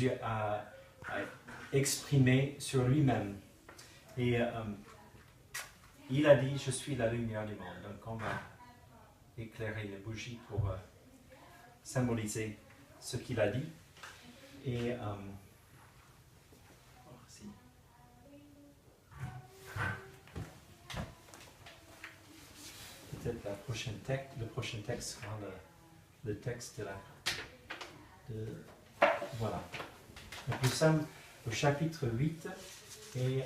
Jésus a exprimé sur lui-même. Et il a dit, je suis la lumière du monde. Donc on va éclairer les bougies pour symboliser ce qu'il a dit. Et peut-être le prochain texte sera le texte voilà. Donc nous sommes au chapitre 8 et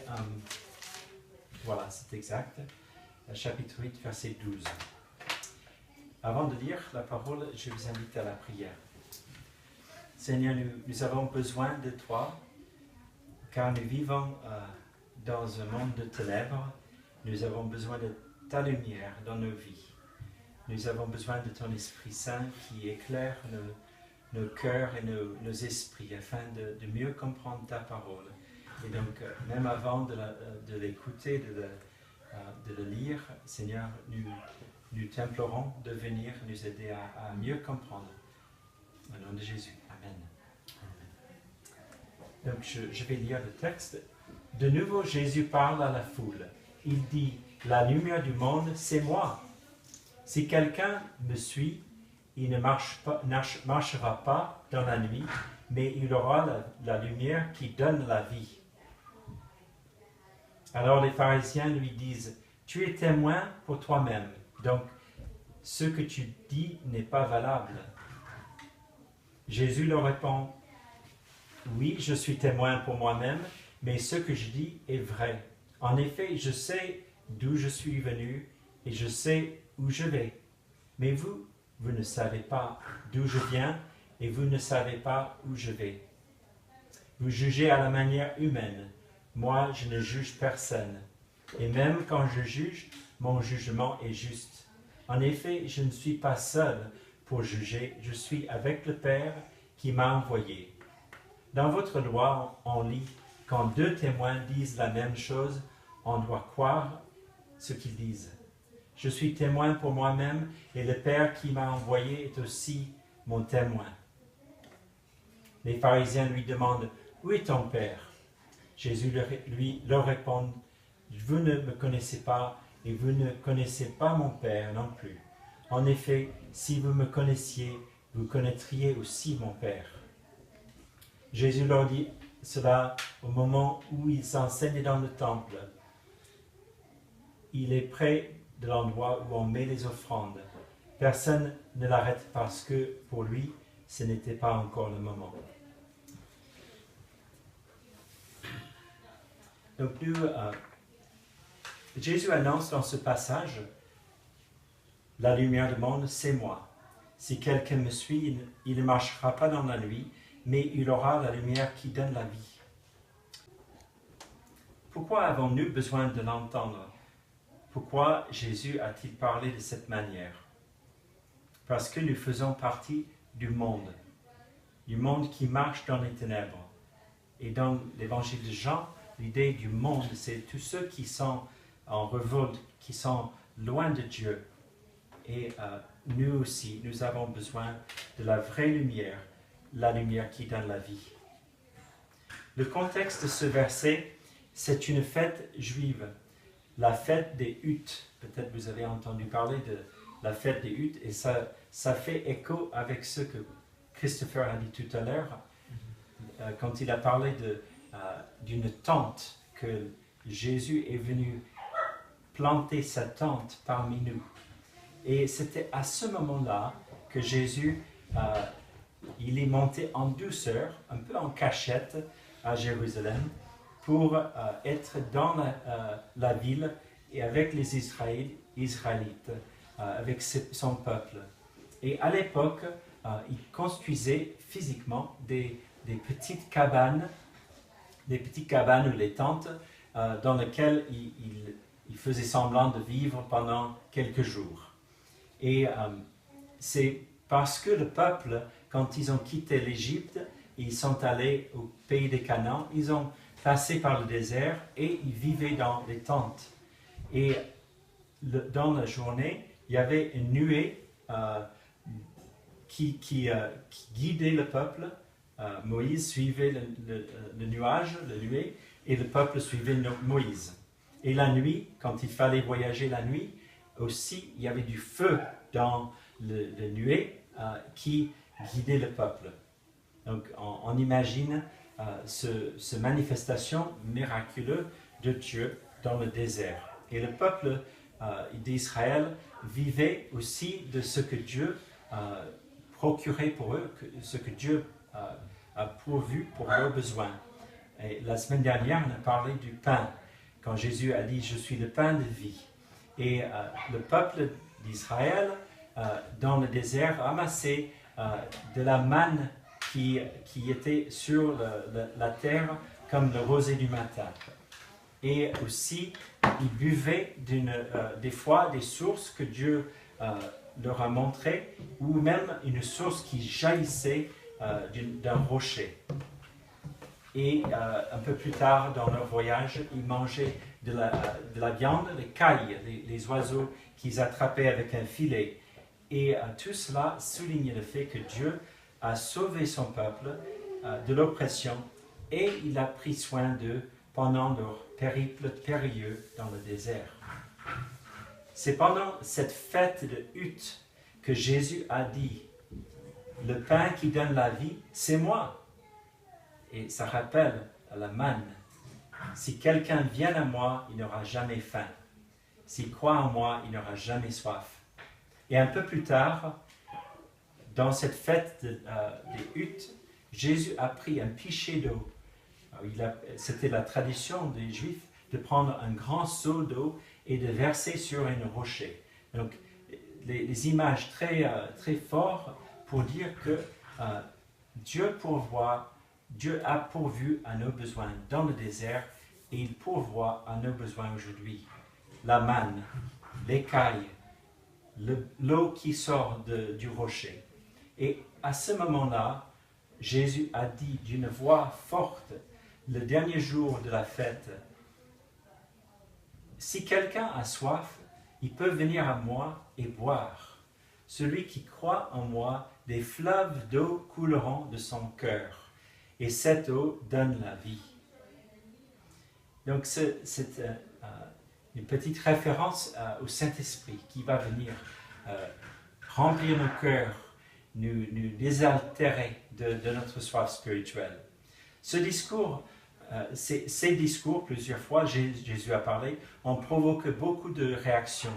voilà, c'est exact. Chapitre 8, verset 12. Avant de lire la parole, je vous invite à la prière. Seigneur, nous avons besoin de toi, car nous vivons dans un monde de ténèbres. Nous avons besoin de ta lumière dans nos vies. Nous avons besoin de ton Esprit Saint qui éclaire nos cœurs et nos esprits afin de mieux comprendre ta parole. Et donc, même avant de l'écouter, de le lire, Seigneur, nous t'implorons de venir nous aider à mieux comprendre. Au nom de Jésus. Amen. Donc, je vais lire le texte. De nouveau, Jésus parle à la foule. Il dit, « La lumière du monde, c'est moi. Si quelqu'un me suit, il ne marchera pas dans la nuit, mais il aura la lumière qui donne la vie. » Alors les pharisiens lui disent, « Tu es témoin pour toi-même, donc ce que tu dis n'est pas valable. » Jésus leur répond, « Oui, je suis témoin pour moi-même, mais ce que je dis est vrai. En effet, je sais d'où je suis venu et je sais où je vais. Mais vous ne savez pas d'où je viens et vous ne savez pas où je vais. Vous jugez à la manière humaine. Moi, je ne juge personne. Et même quand je juge, mon jugement est juste. En effet, je ne suis pas seul pour juger, je suis avec le Père qui m'a envoyé. Dans votre loi, on lit, quand deux témoins disent la même chose, on doit croire ce qu'ils disent. Je suis témoin pour moi-même et le Père qui m'a envoyé est aussi mon témoin. » Les pharisiens lui demandent, « Où est ton Père ?» Jésus leur répond, « Vous ne me connaissez pas et vous ne connaissez pas mon Père non plus. En effet, si vous me connaissiez, vous connaîtriez aussi mon Père. » Jésus leur dit cela au moment où il s'enseigne dans le temple. Il est près de l'endroit où on met les offrandes. Personne ne l'arrête parce que pour lui, ce n'était pas encore le moment. Donc Jésus annonce dans ce passage, « La lumière du monde, c'est moi. Si quelqu'un me suit, il ne marchera pas dans la nuit, mais il aura la lumière qui donne la vie. » Pourquoi avons-nous besoin de l'entendre? Pourquoi Jésus a-t-il parlé de cette manière? Parce que nous faisons partie du monde qui marche dans les ténèbres. Et dans l'évangile de Jean, l'idée du monde, c'est tous ceux qui sont en révolte, qui sont loin de Dieu. Et nous aussi, nous avons besoin de la vraie lumière, la lumière qui donne la vie. Le contexte de ce verset, c'est une fête juive, la fête des huttes. Peut-être vous avez entendu parler de la fête des huttes, et ça fait écho avec ce que Christopher a dit tout à l'heure, quand il a parlé d'une tente, que Jésus est venu planter sa tente parmi nous. Et c'était à ce moment-là que Jésus, il est monté en douceur, un peu en cachette à Jérusalem, pour être dans la ville et avec les Israélites, avec son peuple. Et à l'époque, il construisait physiquement des petites cabanes ou les tentes dans lesquelles il faisait semblant de vivre pendant quelques jours. Et c'est parce que le peuple, quand ils ont quitté l'Égypte, ils sont allés au pays des Canaan, ils ont passé par le désert et ils vivaient dans des tentes. Et dans la journée, il y avait une nuée qui guidait le peuple Moïse suivait le nuage, le nuée, et le peuple suivait Moïse. Et la nuit, quand il fallait voyager la nuit, aussi, il y avait du feu dans le nuée qui guidait le peuple. Donc, on imagine cette manifestation miraculeuse de Dieu dans le désert. Et le peuple d'Israël vivait aussi de ce que Dieu procurait pour eux, ce que Dieu a pourvu pour leurs besoins. Et la semaine dernière, on a parlé du pain, quand Jésus a dit « Je suis le pain de vie ». Et le peuple d'Israël, dans le désert, ramassait de la manne qui était sur la terre comme le rosée du matin. Et aussi, ils buvaient des fois des sources que Dieu leur a montrées, ou même une source qui jaillissait d'un rocher. Et un peu plus tard dans leur voyage, ils mangeaient de la viande, les cailles, les oiseaux qu'ils attrapaient avec un filet. Et tout cela souligne le fait que Dieu a sauvé son peuple de l'oppression et il a pris soin d'eux pendant leur périple périlleux dans le désert. C'est pendant cette fête de Hutte que Jésus a dit « Le pain qui donne la vie, c'est moi ». Et ça rappelle à la manne. Si quelqu'un vient à moi, il n'aura jamais faim. S'il croit en moi, il n'aura jamais soif. Et un peu plus tard, dans cette fête des Huttes, Jésus a pris un pichet d'eau. C'était la tradition des Juifs de prendre un grand seau d'eau et de verser sur un rocher. Donc, les images très, très fortes pour dire que Dieu a pourvu à nos besoins dans le désert et il pourvoit à nos besoins aujourd'hui. La manne, l'écaille, l'eau qui sort du rocher. Et à ce moment-là, Jésus a dit d'une voix forte, le dernier jour de la fête, « Si quelqu'un a soif, il peut venir à moi et boire. Celui qui croit en moi, des fleuves d'eau couleront de son cœur, et cette eau donne la vie. » Donc c'est une petite référence au Saint-Esprit qui va venir remplir nos cœurs, nous désaltérer de notre soif spirituelle. Ce discours, ces discours, plusieurs fois, Jésus a parlé, ont provoqué beaucoup de réactions.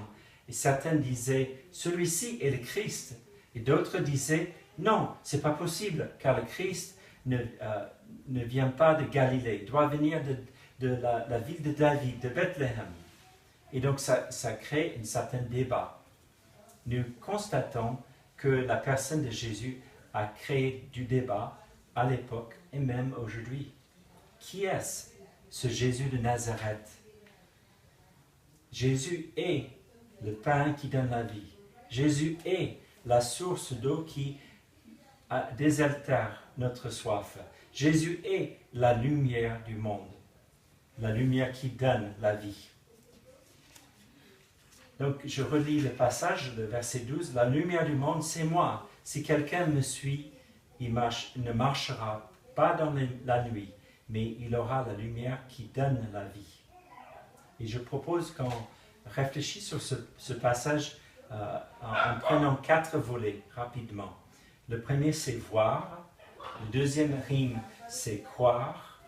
Et certains disaient, celui-ci est le Christ. Et d'autres disaient, non, c'est pas possible, car le Christ ne vient pas de Galilée, il doit venir de la ville de David, de Bethléem. Et donc ça crée un certain débat. Nous constatons que la personne de Jésus a créé du débat à l'époque et même aujourd'hui. Qui est-ce, ce Jésus de Nazareth? Jésus est le pain qui donne la vie. Jésus est la source d'eau qui désaltère notre soif. Jésus est la lumière du monde, la lumière qui donne la vie. Donc, je relis le passage, le verset 12. « La lumière du monde, c'est moi. Si quelqu'un me suit, il ne marchera pas dans la nuit, mais il aura la lumière qui donne la vie. » Et je propose qu'on réfléchisse sur ce passage en prenant 4 volets rapidement. Le premier, c'est voir. Le deuxième rime, c'est croire.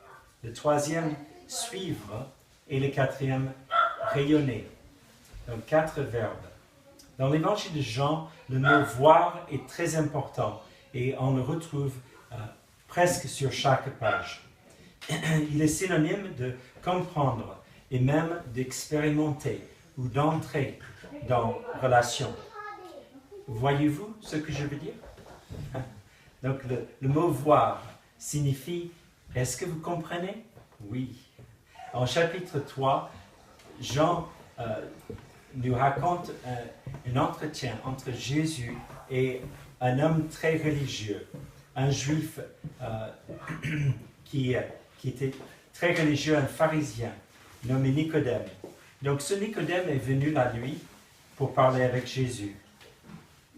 Le troisième, suivre. Et le quatrième, rayonner. Donc 4 verbes. Dans l'évangile de Jean, le mot voir est très important et on le retrouve presque sur chaque page. Il est synonyme de comprendre et même d'expérimenter ou d'entrer dans relation. Voyez-vous ce que je veux dire? Donc le mot voir signifie est-ce que vous comprenez? Oui. En chapitre 3, Jean nous raconte un entretien entre Jésus et un homme très religieux, un juif qui était très religieux, un pharisien nommé Nicodème. Donc ce Nicodème est venu la nuit pour parler avec Jésus.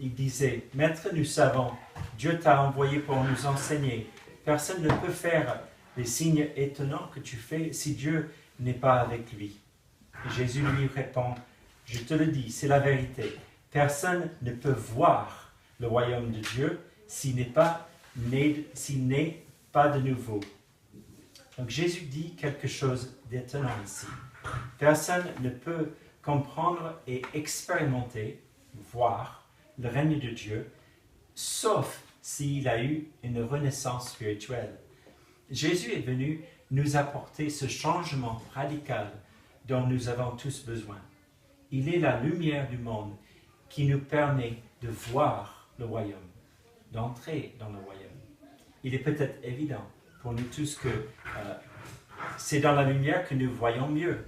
Il disait, « Maître, nous savons, Dieu t'a envoyé pour nous enseigner Personne ne peut faire les signes étonnants que tu fais si Dieu n'est pas avec lui. Et Jésus lui répond, je te le dis, c'est la vérité. Personne ne peut voir le royaume de Dieu s'il n'est pas de nouveau. Donc Jésus dit quelque chose d'étonnant ici. Personne ne peut comprendre et expérimenter, voir le règne de Dieu, sauf s'il a eu une renaissance spirituelle. Jésus est venu nous apporter ce changement radical dont nous avons tous besoin. Il est la lumière du monde qui nous permet de voir le royaume, d'entrer dans le royaume. Il est peut-être évident pour nous tous que c'est dans la lumière que nous voyons mieux.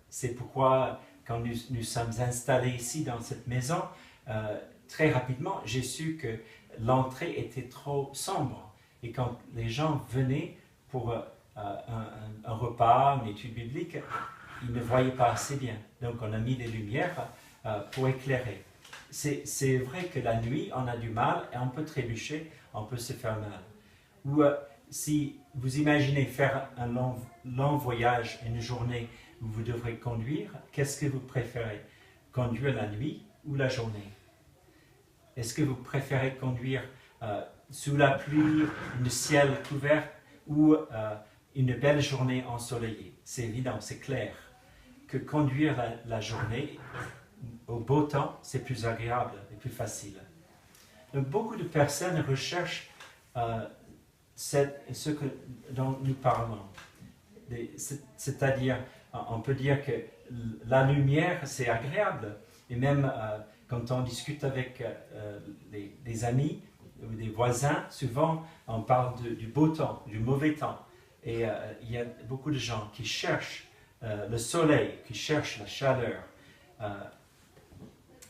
C'est pourquoi, quand nous sommes installés ici dans cette maison, très rapidement, j'ai su que l'entrée était trop sombre. Et quand les gens venaient pour un repas, une étude biblique, ils ne voyaient pas assez bien. Donc on a mis des lumières pour éclairer. C'est vrai que la nuit, on a du mal et on peut trébucher, on peut se faire mal. Ou si vous imaginez faire un long voyage, une journée où vous devrez conduire, qu'est-ce que vous préférez? Conduire la nuit ou la journée? Est-ce que vous préférez conduire sous la pluie, le ciel couvert ou une belle journée ensoleillée? C'est évident, c'est clair que conduire la journée au beau temps, c'est plus agréable et plus facile. Donc, beaucoup de personnes recherchent ce dont nous parlons. C'est-à-dire, on peut dire que la lumière, c'est agréable. Et même quand on discute avec des amis ou des voisins, souvent on parle du beau temps, du mauvais temps. Et il y a beaucoup de gens qui cherchent le soleil, qui cherchent la chaleur.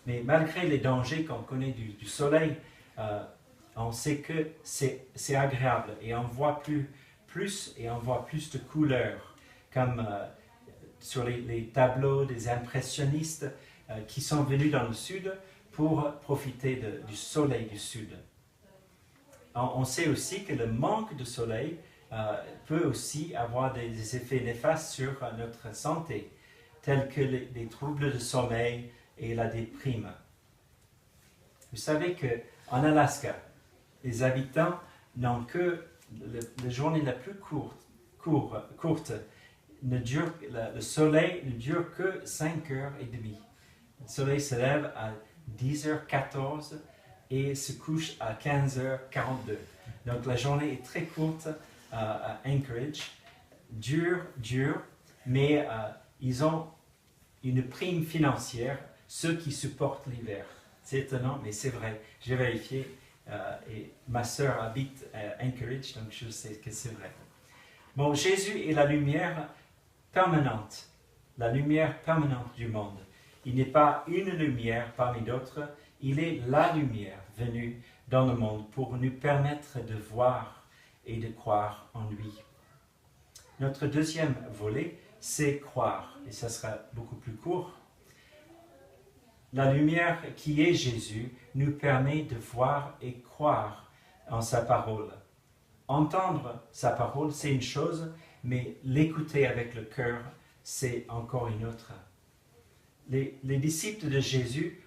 Mais malgré les dangers qu'on connaît du soleil, on sait que c'est agréable et on voit plus de couleurs, comme sur les tableaux des impressionnistes qui sont venus dans le sud pour profiter du soleil du sud. On sait aussi que le manque de soleil peut aussi avoir des effets néfastes sur notre santé, tels que les troubles de sommeil et la déprime. Vous savez qu'en Alaska, les habitants n'ont que la journée la plus courte. Le soleil ne dure que 5h30. Le soleil se lève à 10h14 et se couche à 15h42. Donc la journée est très courte à Anchorage, dure, mais ils ont une prime financière, ceux qui supportent l'hiver. C'est étonnant, mais c'est vrai. J'ai vérifié et ma sœur habite à Anchorage, donc je sais que c'est vrai. Bon, Jésus est la lumière permanente du monde. Il n'est pas une lumière parmi d'autres, il est la lumière venue dans le monde pour nous permettre de voir et de croire en lui. Notre deuxième volet, c'est croire, et ça sera beaucoup plus court. La lumière qui est Jésus nous permet de voir et croire en sa parole. Entendre sa parole, c'est une chose, mais l'écouter avec le cœur, c'est encore une autre. Les disciples de Jésus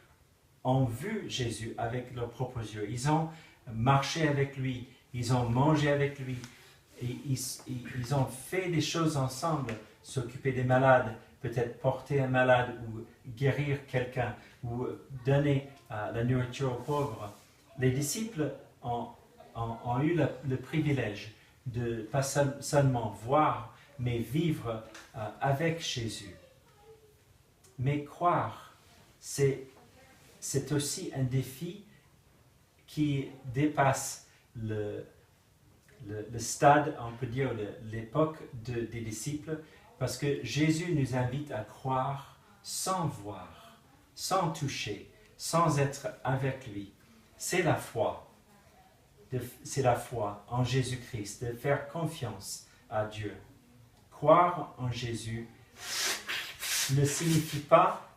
ont vu Jésus avec leurs propres yeux. Ils ont marché avec lui, ils ont mangé avec lui, et ils ont fait des choses ensemble, s'occuper des malades, peut-être porter un malade ou guérir quelqu'un ou donner la nourriture aux pauvres. Les disciples ont eu le privilège de pas seulement voir, mais vivre avec Jésus. Mais croire, c'est aussi un défi qui dépasse le stade, on peut dire, l'époque des disciples, parce que Jésus nous invite à croire sans voir, sans toucher, sans être avec lui. C'est la foi. C'est la foi en Jésus-Christ, de faire confiance à Dieu. Croire en Jésus ne signifie pas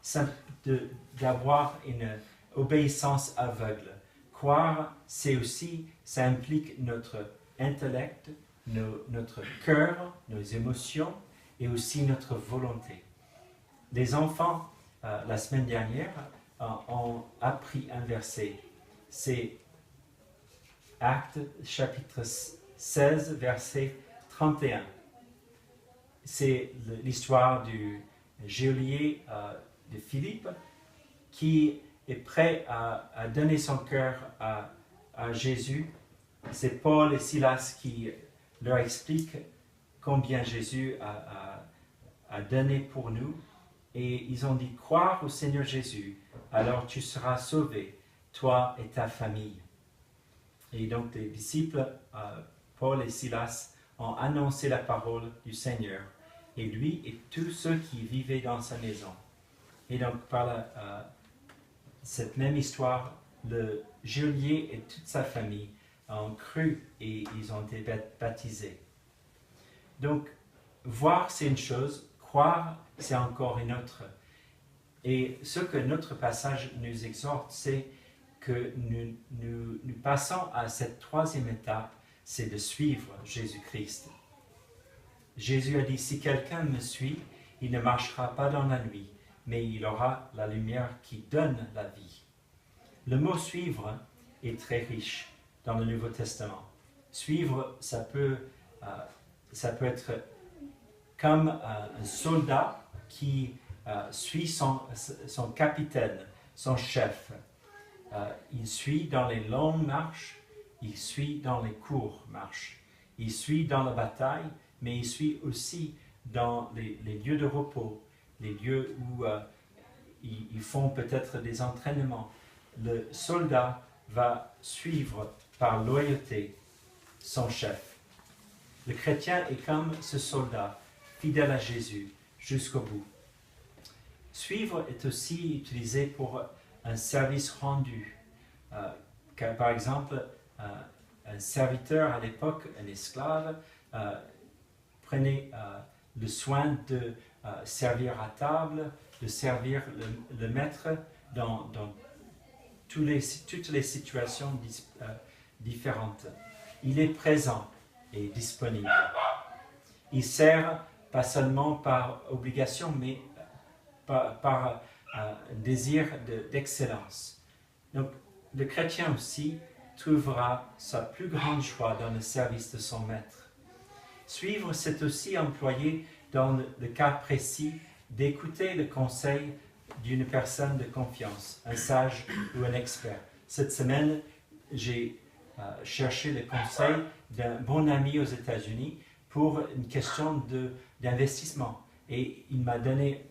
d'avoir une obéissance aveugle. Croire, ça implique notre intellect, notre cœur, nos émotions et aussi notre volonté. Les enfants, la semaine dernière, ont appris un verset. C'est Actes chapitre 16, verset 31. C'est l'histoire du geôlier de Philippe qui est prêt à donner son cœur à Jésus. C'est Paul et Silas qui leur expliquent combien Jésus a donné pour nous. Et ils ont dit, croire au Seigneur Jésus, alors tu seras sauvé, toi et ta famille. Et donc les disciples, Paul et Silas, ont annoncé la parole du Seigneur, et lui et tous ceux qui vivaient dans sa maison. Et donc par cette même histoire, le geôlier et toute sa famille ont cru et ils ont été baptisés. Donc, voir c'est une chose, croire c'est encore une autre. Et ce que notre passage nous exhorte, c'est que nous passons à cette troisième étape, c'est de suivre Jésus-Christ. Jésus a dit, si quelqu'un me suit, il ne marchera pas dans la nuit, mais il aura la lumière qui donne la vie. Le mot suivre est très riche dans le Nouveau Testament. Suivre, ça peut être comme un soldat qui suit son capitaine, son chef. Il suit dans les longues marches, il suit dans les courtes marches. Il suit dans la bataille, mais il suit aussi dans les lieux de repos, les lieux où ils font peut-être des entraînements. Le soldat va suivre par loyauté son chef. Le chrétien est comme ce soldat, fidèle à Jésus jusqu'au bout. Suivre est aussi utilisé pour un service rendu. Par exemple, un serviteur à l'époque, un esclave, prenait le soin de servir à table, de servir le maître dans toutes les situations différentes. Il est présent et disponible. Il sert pas seulement par obligation, mais par désir d'excellence. Donc, le chrétien aussi trouvera sa plus grande joie dans le service de son maître. Suivre, c'est aussi employé dans le cas précis d'écouter le conseil d'une personne de confiance, un sage ou un expert. Cette semaine, j'ai cherché le conseil d'un bon ami aux États-Unis pour une question d'investissement. Et il m'a donné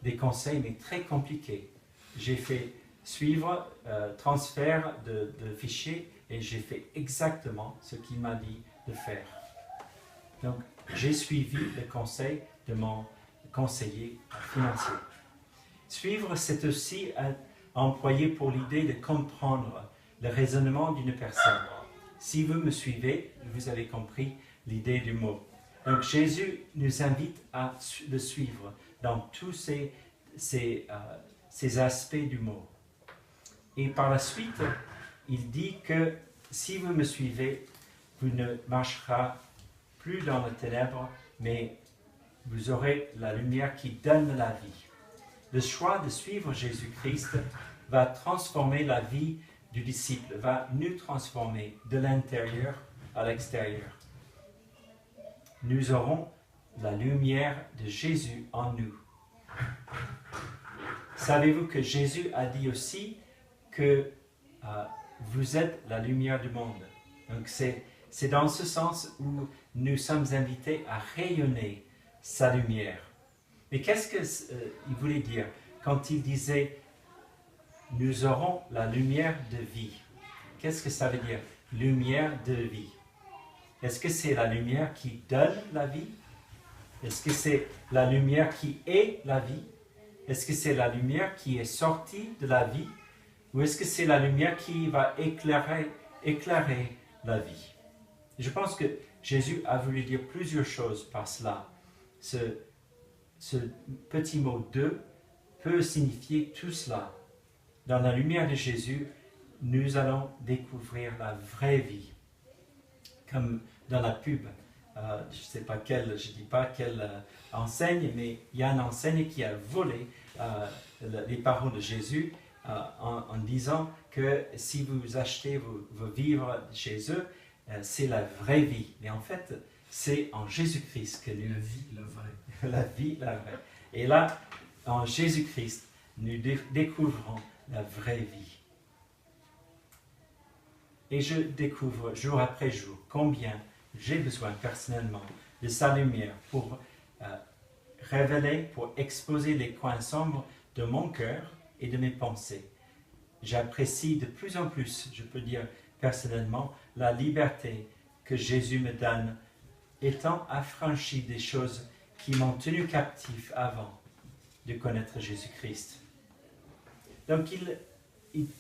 des conseils, mais très compliqués. J'ai fait suivre, transfert de fichiers, et j'ai fait exactement ce qu'il m'a dit de faire. Donc, j'ai suivi le conseil de mon conseiller financier. Suivre, c'est aussi employé pour l'idée de comprendre le raisonnement d'une personne. Si vous me suivez, vous avez compris l'idée du mot. Donc Jésus nous invite à le suivre dans tous ces aspects du mot. Et par la suite, il dit que si vous me suivez, vous ne marcherez plus dans les ténèbres, mais vous aurez la lumière qui donne la vie. Le choix de suivre Jésus-Christ va transformer la vie du disciple, va nous transformer de l'intérieur à l'extérieur. Nous aurons la lumière de Jésus en nous. Savez-vous que Jésus a dit aussi que vous êtes la lumière du monde. Donc c'est dans ce sens où nous sommes invités à rayonner sa lumière. Mais qu'est-ce qu'il voulait dire quand il disait « nous aurons la lumière de vie ». Qu'est-ce que ça veut dire, lumière de vie? Est-ce que c'est la lumière qui donne la vie? Est-ce que c'est la lumière qui est la vie? Est-ce que c'est la lumière qui est sortie de la vie? Ou est-ce que c'est la lumière qui va éclairer la vie? Je pense que Jésus a voulu dire plusieurs choses par cela. Ce petit mot « de » peut signifier tout cela. Dans la lumière de Jésus, nous allons découvrir la vraie vie. comme dans la pub. Je ne sais pas quelle, je dis pas quelle enseigne, mais il y a une enseigne qui a volé les paroles de Jésus en disant que si vous achetez vos vivres chez eux, c'est la vraie vie. Mais en fait, c'est en Jésus-Christ que nous... La vie, la vraie. La vie, la vraie. Et là, en Jésus-Christ, nous découvrons la vraie vie. Et je découvre jour après jour combien j'ai besoin personnellement de sa lumière pour révéler, pour exposer les coins sombres de mon cœur et de mes pensées. J'apprécie de plus en plus, je peux dire personnellement, la liberté que Jésus me donne, étant affranchi des choses qui m'ont tenu captif avant de connaître Jésus-Christ. Donc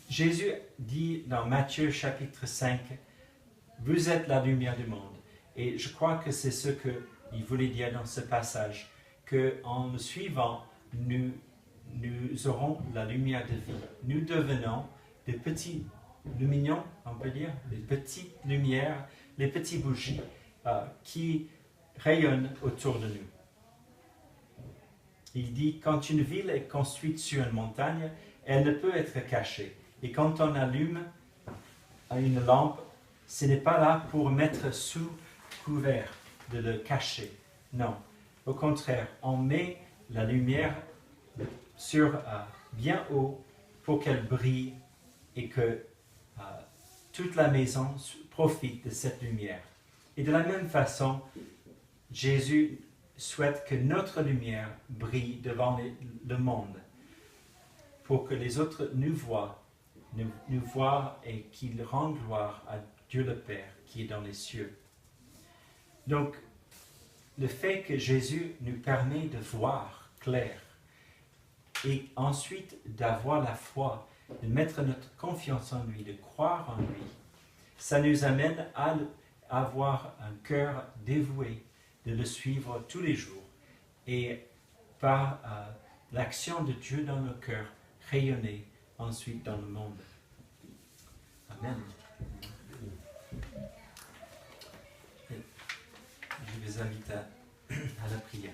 Jésus dit dans Matthieu chapitre 5, « Vous êtes la lumière du monde ». Et je crois que c'est ce qu'il voulait dire dans ce passage, qu'en le suivant, nous aurons la lumière de vie. Nous devenons des petits lumignons, on peut dire, des petites lumières, les petites bougies qui rayonnent autour de nous. Il dit, quand une ville est construite sur une montagne, elle ne peut être cachée. Et quand on allume une lampe, ce n'est pas là pour mettre sous couvert, de le cacher. Non. Au contraire, on met la lumière sur bien haut pour qu'elle brille et que toute la maison profite de cette lumière. Et de la même façon, Jésus souhaite que notre lumière brille devant le monde pour que les autres nous voient et qu'ils rendent gloire à Dieu le Père qui est dans les cieux. Donc, le fait que Jésus nous permet de voir clair et ensuite d'avoir la foi, de mettre notre confiance en lui, de croire en lui, ça nous amène à avoir un cœur dévoué, de le suivre tous les jours et par l'action de Dieu dans nos cœurs, rayonner ensuite dans le monde. Amen. Je vous invite à la prière.